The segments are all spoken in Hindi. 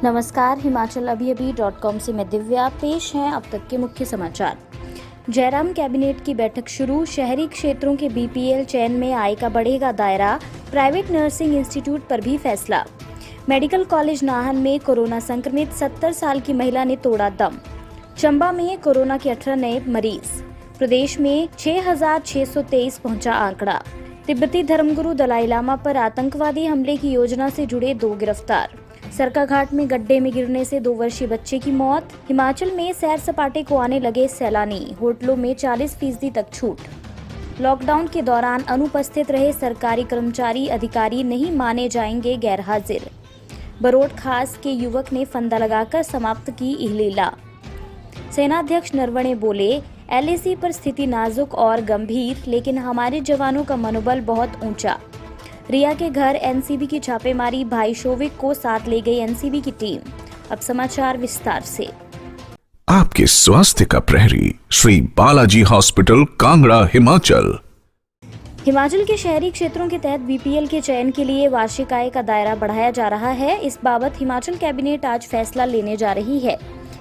नमस्कार, हिमाचल अभी से मैं दिव्या। पेश हैं अब तक के मुख्य समाचार। जयराम कैबिनेट की बैठक शुरू। शहरी क्षेत्रों के बीपीएल चयन में आय का बढ़ेगा दायरा। प्राइवेट नर्सिंग इंस्टीट्यूट पर भी फैसला। मेडिकल कॉलेज नाहन में कोरोना संक्रमित 70 साल की महिला ने तोड़ा दम। चंबा में कोरोना के 18 नए मरीज। प्रदेश में 6,623 पहुंचा आंकड़ा। तिब्बती धर्मगुरु दलाई लामा पर आतंकवादी हमले की योजना से जुड़े 2 गिरफ्तार। सरकाघाट में गड्ढे में गिरने से 2 वर्षीय बच्चे की मौत। हिमाचल में सैर सपाटे को आने लगे सैलानी। होटलों में 40% तक छूट। लॉकडाउन के दौरान अनुपस्थित रहे सरकारी कर्मचारी अधिकारी नहीं माने जाएंगे गैरहाजिर। बरोड खास के युवक ने फंदा लगाकर समाप्त की इहलीला। सेनाध्यक्ष नरवणे बोले, एलएसी पर स्थिति नाजुक और गंभीर, लेकिन हमारे जवानों का मनोबल बहुत ऊंचा। रिया के घर एनसीबी की छापेमारी। भाई शोविक को साथ ले गई एनसीबी की टीम। अब समाचार विस्तार से। आपके स्वास्थ्य का प्रहरी श्री बालाजी हॉस्पिटल कांगड़ा हिमाचल। हिमाचल के शहरी क्षेत्रों के तहत बीपीएल के चयन के लिए वार्षिक आय का दायरा बढ़ाया जा रहा है। इस बाबत हिमाचल कैबिनेट आज फैसला लेने जा रही है।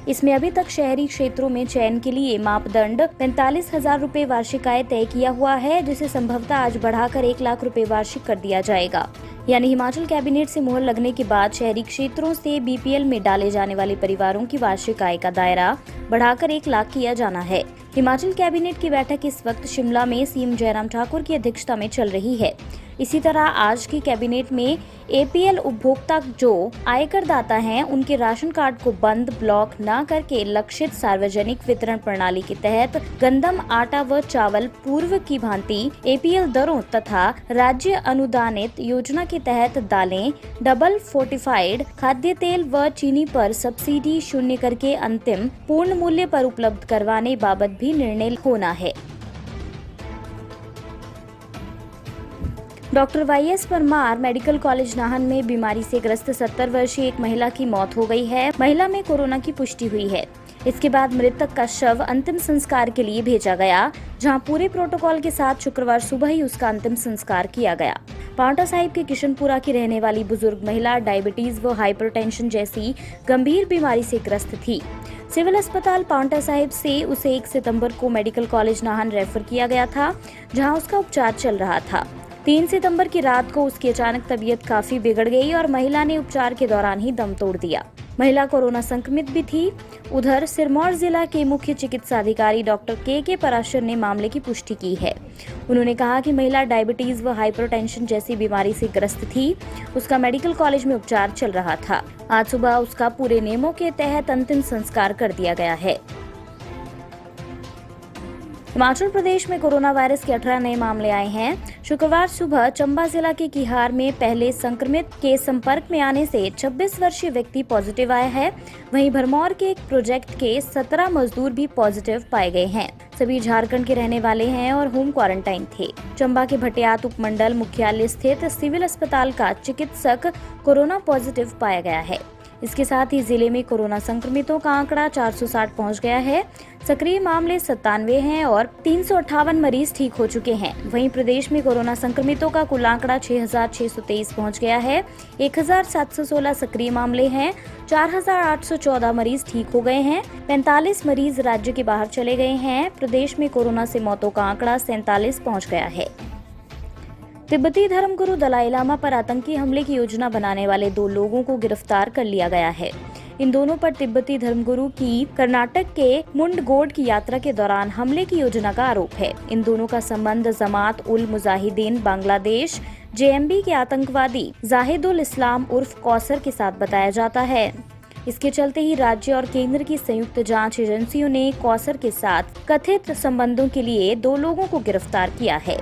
इसमें अभी तक शहरी क्षेत्रों में चयन के लिए मापदंड 45,000 रुपए वार्षिक आय तय किया हुआ है, जिसे संभवतः आज बढ़ाकर 1 लाख रुपए वार्षिक कर दिया जाएगा। यानी हिमाचल कैबिनेट से मुहर लगने के बाद शहरी क्षेत्रों से बीपीएल में डाले जाने वाले परिवारों की वार्षिक आय का दायरा बढ़ाकर 1 लाख किया जाना है। हिमाचल कैबिनेट की बैठक इस वक्त शिमला में सीएम जयराम ठाकुर की अध्यक्षता में चल रही है। इसी तरह आज की कैबिनेट में एपीएल उपभोक्ता जो आयकर दाता हैं, उनके राशन कार्ड को बंद ब्लॉक न करके लक्षित सार्वजनिक वितरण प्रणाली के तहत गंदम, आटा व चावल पूर्व की भांति एपीएल दरों तथा राज्य अनुदानित योजना के तहत दालें, डबल फोर्टिफाइड खाद्य तेल व चीनी पर सब्सिडी शून्य करके अंतिम पूर्ण मूल्य पर उपलब्ध करवाने बाबत भी निर्णय होना है। Doctor YS Parmar medical college Nahan में बीमारी से ग्रस्त 70 वर्षीय एक महिला की मौत हो गई है। महिला में कोरोना की पुष्टि हुई है। इसके बाद मृतक का शव अंतिम संस्कार के लिए भेजा गया, जहां पूरे प्रोटोकॉल के साथ शुक्रवार सुबह ही उसका अंतिम संस्कार किया गया। पांवटा साहिब के किशनपुरा की रहने वाली बुजुर्ग महिला डायबिटीज व हाइपरटेंशन जैसी गंभीर बीमारी से ग्रस्त थी। सिविल अस्पताल पांवटा साहिब से उसे 1 सितंबर को मेडिकल कॉलेज नाहन रेफर किया गया था, जहां उसका उपचार चल रहा था। 3 सितंबर की रात को उसकी अचानक तबीयत काफी बिगड़ गई और महिला ने उपचार के दौरान ही दम तोड़ दिया। महिला कोरोना संक्रमित भी थी। उधर सिरमौर जिला के मुख्य चिकित्सा अधिकारी डॉक्टर के पराशर ने मामले की पुष्टि की है। उन्होंने कहा कि महिला डायबिटीज व हाइपरटेंशन जैसी बीमारी से ग्रस्त थी। उसका मेडिकल कॉलेज में उपचार चल रहा था। आज सुबह उसका पूरे नियमों के तहत अंतिम संस्कार कर दिया गया है। हिमाचल प्रदेश में कोरोना वायरस के 18 नए मामले आए हैं। शुक्रवार सुबह चंबा जिला के किहार में पहले संक्रमित के संपर्क में आने से 26 वर्षीय व्यक्ति पॉजिटिव आया है। वहीं भरमौर के एक प्रोजेक्ट के 17 मजदूर भी पॉजिटिव पाए गए हैं। सभी झारखंड के रहने वाले हैं और होम क्वारंटाइन थे। चंबा के भटियात उपमंडल मुख्यालय स्थित सिविल अस्पताल का चिकित्सक कोरोना पॉजिटिव पाया गया है। इसके साथ ही जिले में कोरोना संक्रमितों का आंकड़ा 460 पहुंच गया है। सक्रिय मामले 97 हैं और 358 मरीज ठीक हो चुके हैं। वहीं प्रदेश में कोरोना संक्रमितों का कुल आंकड़ा 6,623 पहुंच गया है। 1,716 सक्रिय मामले हैं। 4,814 मरीज ठीक हो गए हैं। 45 मरीज राज्य के बाहर चले गए हैं। प्रदेश में कोरोना से मौतों का आंकड़ा 47 पहुँच गया है। तिब्बती धर्मगुरु दलाई लामा पर आतंकी हमले की योजना बनाने वाले 2 लोगों को गिरफ्तार कर लिया गया है। इन दोनों पर तिब्बती धर्मगुरु की कर्नाटक के मुंडगोड की यात्रा के दौरान हमले की योजना का आरोप है। इन दोनों का संबंध जमात उल मुजाहिदीन बांग्लादेश जेएमबी के आतंकवादी जाहिदुल इस्लाम उर्फ कौसर के साथ बताया जाता है। इसके चलते ही राज्य और केंद्र की संयुक्त जांच एजेंसियों ने कौसर के साथ कथित संबंधों के लिए 2 लोगों को गिरफ्तार किया है।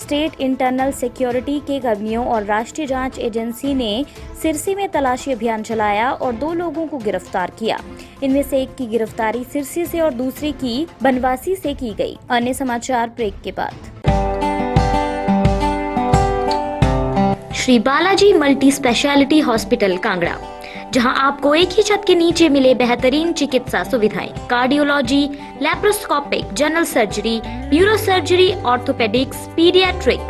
स्टेट इंटरनल सिक्योरिटी के कर्मियों और राष्ट्रीय जांच एजेंसी ने सिरसी में तलाशी अभियान चलाया और 2 लोगों को गिरफ्तार किया। इनमें से एक की गिरफ्तारी सिरसी से और दूसरी की बनवासी से की गई। अन्य समाचार ब्रेक के बाद। Shri Balaji multi speciality hospital Kangra, जहां आपको एक ही छत के नीचे मिले बेहतरीन चिकित्सा सुविधाएं, cardiology, laparoscopic, general surgery, neuro surgery, orthopaedics, paediatric,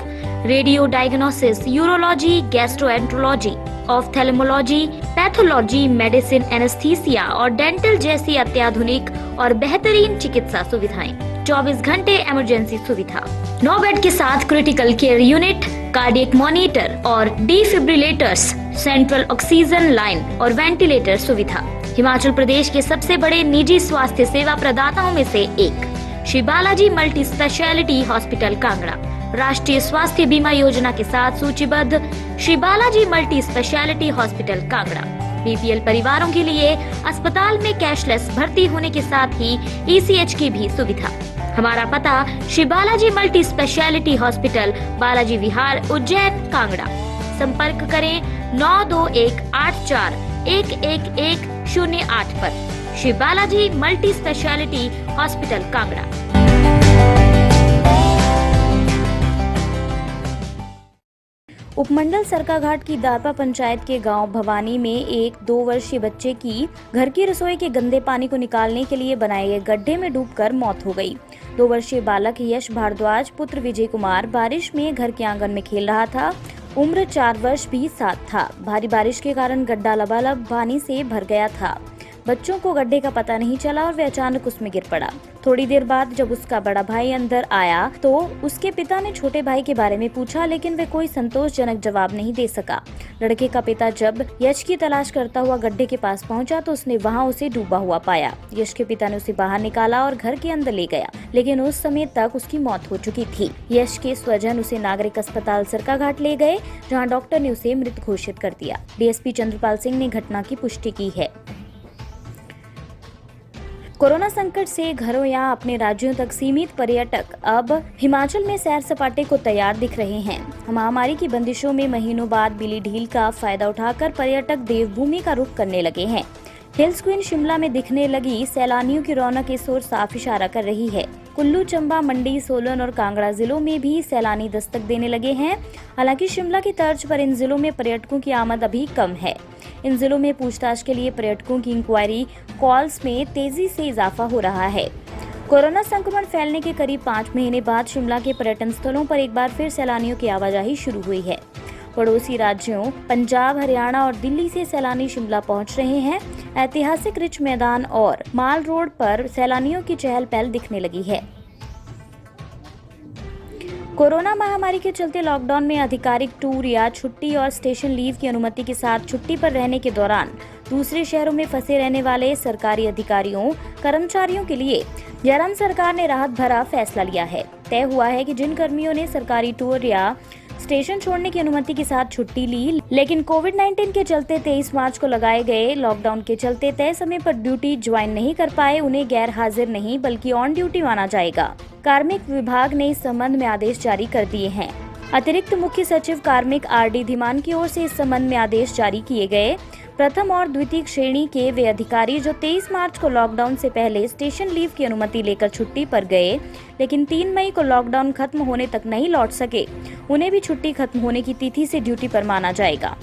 radio diagnosis, urology, gastroenterology, ophthalmology, pathology, medicine, anaesthesia और डेंटल जैसी अत्याधुनिक और बेहतरीन चिकित्सा सुविधाएं, 24 घंटे इमरजेंसी सुविधा, 9 बेड के साथ critical care unit, cardiac monitor और डिफिब्रिलेटर्स, सेंट्रल ऑक्सीजन लाइन और वेंटिलेटर सुविधा। हिमाचल प्रदेश के सबसे बड़े निजी स्वास्थ्य सेवा प्रदाताओं में से एक Shri Balaji multi speciality hospital Kangra राष्ट्रीय स्वास्थ्य बीमा योजना के साथ सूचीबद्ध Shri Balaji multi speciality hospital Kangra BPL परिवारों के लिए अस्पताल में कैशलेस भर्ती होने के साथ ही ईसीएच की भी सुविधा। हमारा पता Shri Balaji multi speciality hospital, Balaji Vihar, Ujjain, Kangra. संपर्क करें 9218411108 पर। Shri Balaji multi speciality hospital Kangra. उपमंडल सरकाघाट की दारपा पंचायत के गांव भवानी में एक 2 वर्षीय बच्चे की घर की रसोई के गंदे पानी को निकालने के लिए बनाए गए गड्ढे में डूबकर मौत हो गई। 2 वर्षीय बालक यश भारद्वाज पुत्र विजय कुमार बारिश में घर के आंगन में खेल रहा था। उम्र 4 वर्ष भी साथ था। भारी बारिश के कारण गड्ढा लबालब पानी से भर गया था। बच्चों को गड्ढे का पता नहीं चला और वे अचानक उसमें गिर पड़ा। थोड़ी देर बाद जब उसका बड़ा भाई अंदर आया तो उसके पिता ने छोटे भाई के बारे में पूछा, लेकिन वे कोई संतोषजनक जवाब नहीं दे सका। लड़के का पिता जब यश की तलाश करता हुआ गड्ढे के पास पहुंचा तो उसने वहां उसे डूबा हुआ पाया। यश के पिता ने उसे बाहर निकाला और घर के अंदर ले गया, लेकिन उस समय तक उसकी मौत हो चुकी थी। यश के स्वजन उसे नागरिक अस्पताल सरकाघाट ले गए, जहाँ डॉक्टर ने उसे मृत घोषित कर दिया। डीएसपी चंद्रपाल सिंह ने घटना की पुष्टि की है। कोरोना संकट से घरों या अपने राज्यों तक सीमित पर्यटक अब हिमाचल में सैर सपाटे को तैयार दिख रहे हैं। महामारी की बंदिशों में महीनों बाद बिली ढील का फायदा उठाकर पर्यटक देवभूमि का रुख करने लगे हैं। हिल्स क्वीन शिमला में दिखने लगी सैलानियों की रौनक इस ओर साफ इशारा कर रही है। कुल्लू, चंबा, मंडी, सोलन और कांगड़ा जिलों में भी सैलानी दस्तक देने लगे हैं। हालांकि शिमला की तर्ज पर इन जिलों में पर्यटकों की आमद अभी कम है। इन जिलों में पूछताछ के लिए पर्यटकों की इंक्वायरी कॉल्स में तेजी से इजाफा हो रहा है। कोरोना संक्रमण फैलने के करीब 5 महीने बाद शिमला के पर्यटन स्थलों पर एक बार फिर सैलानियों की आवाजाही शुरू हुई है। पड़ोसी राज्यों पंजाब, हरियाणा और दिल्ली से सैलानी शिमला पहुंच रहे हैं। ऐतिहासिक रिच मैदान और माल रोड पर सैलानियों की चहल पहल दिखने लगी है। कोरोना महामारी के चलते लॉकडाउन में आधिकारिक टूर या छुट्टी और स्टेशन लीव की अनुमति के साथ छुट्टी पर रहने के दौरान दूसरे शहरों में फंसे रहने वाले सरकारी अधिकारियों, कर्मचारियों के लिए जयराम सरकार ने राहत भरा फैसला लिया है। तय हुआ है कि जिन कर्मियों ने सरकारी टूर या स्टेशन छोड़ने की अनुमति के साथ छुट्टी ली, लेकिन कोविड-19 के चलते 23 मार्च को लगाए गए लॉकडाउन के चलते तय समय पर ड्यूटी ज्वाइन नहीं कर पाए, उन्हें गैर हाजिर नहीं बल्कि ऑन ड्यूटी माना जाएगा। कार्मिक विभाग ने इस संबंध में आदेश जारी कर दिए हैं। अतिरिक्त मुख्य सचिव कार्मिक आर.डी. धीमान की ओर से इस संबंध में आदेश जारी किए गए। प्रथम और द्वितीय श्रेणी के वे अधिकारी जो 23 मार्च को लॉकडाउन से पहले स्टेशन लीव की अनुमति लेकर छुट्टी पर गए, लेकिन 3 मई को लॉकडाउन खत्म होने तक नहीं लौट सके, उन्हें भी छुट्टी खत्म होने की तिथि से ड्यूटी पर माना जाएगा।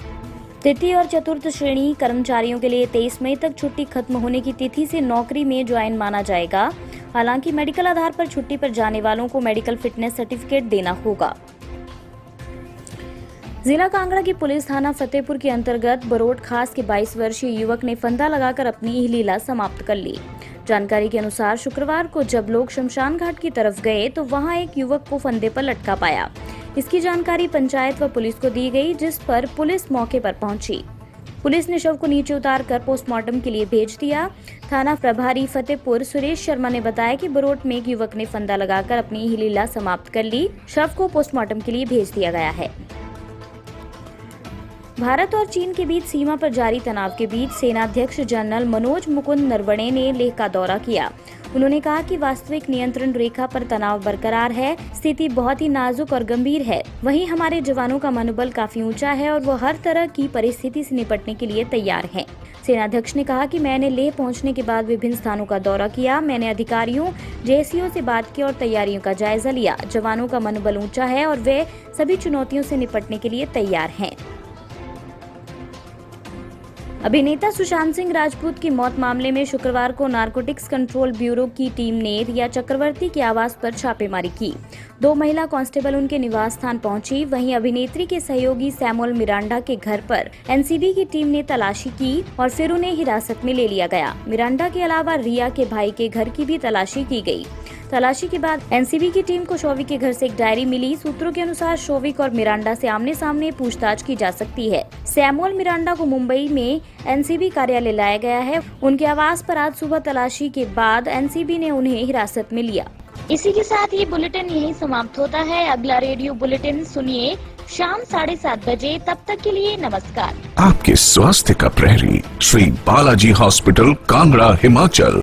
तृतीय और चतुर्थ श्रेणी कर्मचारियों के लिए 23 मई तक छुट्टी खत्म होने की तिथि से नौकरी में ज्वाइन माना जाएगा। हालांकि मेडिकल आधार पर छुट्टी पर जाने वालों को मेडिकल फिटनेस सर्टिफिकेट देना होगा। जिला कांगड़ा की पुलिस थाना फतेहपुर के अंतर्गत बरोट खास के 22 वर्षीय युवक ने फंदा लगाकर अपनी ही लीला समाप्त कर ली। जानकारी के अनुसार शुक्रवार को जब लोग शमशान घाट की तरफ गए तो वहां एक युवक को फंदे पर लटका पाया। इसकी जानकारी पंचायत व पुलिस को दी गई, जिस पर पुलिस मौके पर पहुंची। पुलिस ने शव को नीचे उतारकर पोस्टमार्टम के लिए भेज दिया। थाना प्रभारी फतेहपुर सुरेश शर्मा ने बताया कि बरोट में एक युवक ने फंदा लगाकर अपनी ही लीला समाप्त कर ली। शव को पोस्टमार्टम के लिए भेज दिया गया है। भारत और चीन के बीच सीमा पर जारी तनाव के बीच सेनाध्यक्ष जनरल मनोज मुकुंद नरवणे ने लेह का दौरा किया। उन्होंने कहा कि वास्तविक नियंत्रण रेखा पर तनाव बरकरार है, स्थिति बहुत ही नाजुक और गंभीर है। वहीं हमारे जवानों का मनोबल काफी ऊंचा है और वो हर तरह की परिस्थिति से निपटने के लिए तैयार हैं। सेनाध्यक्ष ने कहा कि मैंने लेह पहुंचने के बाद विभिन्न स्थानों का दौरा किया। मैंने अधिकारियों, जेसीओ से बात की और तैयारियों का जायजा लिया। जवानों का मनोबल ऊंचा है और वे सभी चुनौतियों से निपटने के लिए तैयार हैं। अभिनेता सुशांत सिंह राजपूत की मौत मामले में शुक्रवार को नारकोटिक्स कंट्रोल ब्यूरो की टीम ने रिया चक्रवर्ती के आवास पर छापेमारी की। 2 महिला कांस्टेबल उनके निवास स्थान पहुंची। वहीं अभिनेत्री के सहयोगी सैमुअल मिरांडा के घर पर एनसीबी की टीम ने तलाशी की और फिर उन्हें हिरासत में ले लिया गया। मिरांडा के अलावा रिया के भाई के घर की भी तलाशी की गई। तलाशी के बाद एनसीबी की टीम को शोविक के घर से एक डायरी मिली। सूत्रों के अनुसार शोविक और मिरांडा से आमने सामने पूछताछ की जा सकती है। सैमुअल मिरांडा को मुंबई में एनसीबी कार्यालय लाया गया है। उनके आवास पर आज सुबह तलाशी के बाद एनसीबी ने उन्हें हिरासत में लिया। इसी के साथ ये बुलेटिन यहीं समाप्त होता है। अगला रेडियो बुलेटिन सुनिए शाम 7:30 बजे। तब तक के लिए नमस्कार। आपके स्वास्थ्य का प्रहरी श्री बालाजी हॉस्पिटल, कांगड़ा, हिमाचल।